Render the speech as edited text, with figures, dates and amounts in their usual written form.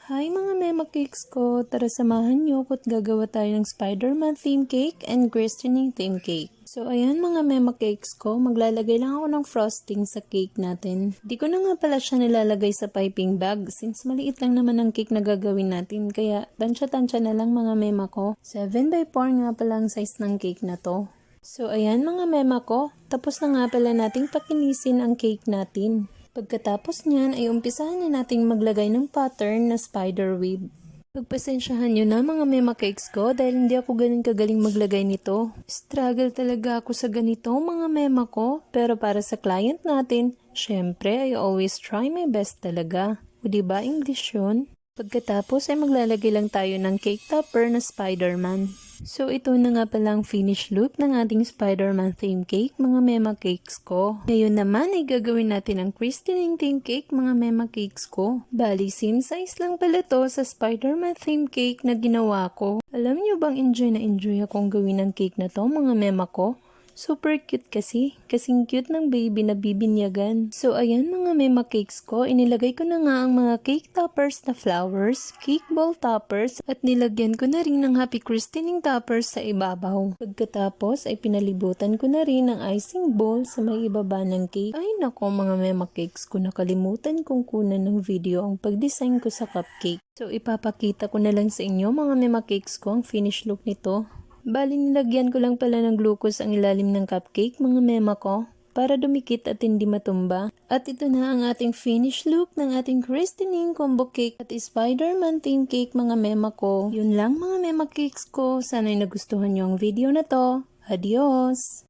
Hi mga mema cakes ko! Tara samahan niyo ko't gagawa tayo ng Spider-Man theme cake and christening theme cake. So ayan mga mema cakes ko, maglalagay lang ako ng frosting sa cake natin. Di ko na nga pala siya nilalagay sa piping bag since maliit lang naman ang cake na gagawin natin. Kaya tansya-tansya na lang mga mema ko. 7x4 nga pala ang size ng cake na to. So ayan mga mema ko, tapos na nga pala nating pakinisin ang cake natin. Pagkatapos niyan ay umpisahan na nating maglagay ng pattern na spider web. Pagpasensyahan nyo na mga mema cakes ko dahil hindi ako ganun kagaling maglagay nito. Struggle talaga ako sa ganito mga mema ko, pero para sa client natin, syempre I always try my best talaga. O diba English yun? Pagkatapos ay maglalagay lang tayo ng cake topper na Spider-Man. So ito na nga palang finish look ng ating Spider-Man theme cake mga mema cakes ko. Ngayon naman ay gagawin natin ang christening theme cake mga mema cakes ko. Bali same size lang pala to sa Spider-Man theme cake na ginawa ko. Alam nyo bang enjoy na enjoy akong gawin ng cake na to mga mema ko? Super cute kasi. Kasing cute ng baby na bibinyagan. So ayan mga mema cakes ko, inilagay ko na nga ang mga cake toppers na flowers, cake ball toppers, at nilagyan ko na rin ng happy christening toppers sa ibabaw. Pagkatapos ay pinalibutan ko na rin ng icing ball sa may ibaba ng cake. Ay nako mga mema cakes ko, nakalimutan kong kunan ng video ang pag-design ko sa cupcake. So ipapakita ko na lang sa inyo mga mema cakes ko ang finish look nito. Bali nilagyan ko lang pala ng glucose ang ilalim ng cupcake mga mema ko para dumikit at hindi matumba. At ito na ang ating finish look ng ating christening combo cake at Spider-Man theme cake mga mema ko. Yun lang mga mema cakes ko. Sana'y nagustuhan nyo ang video na to. Adios!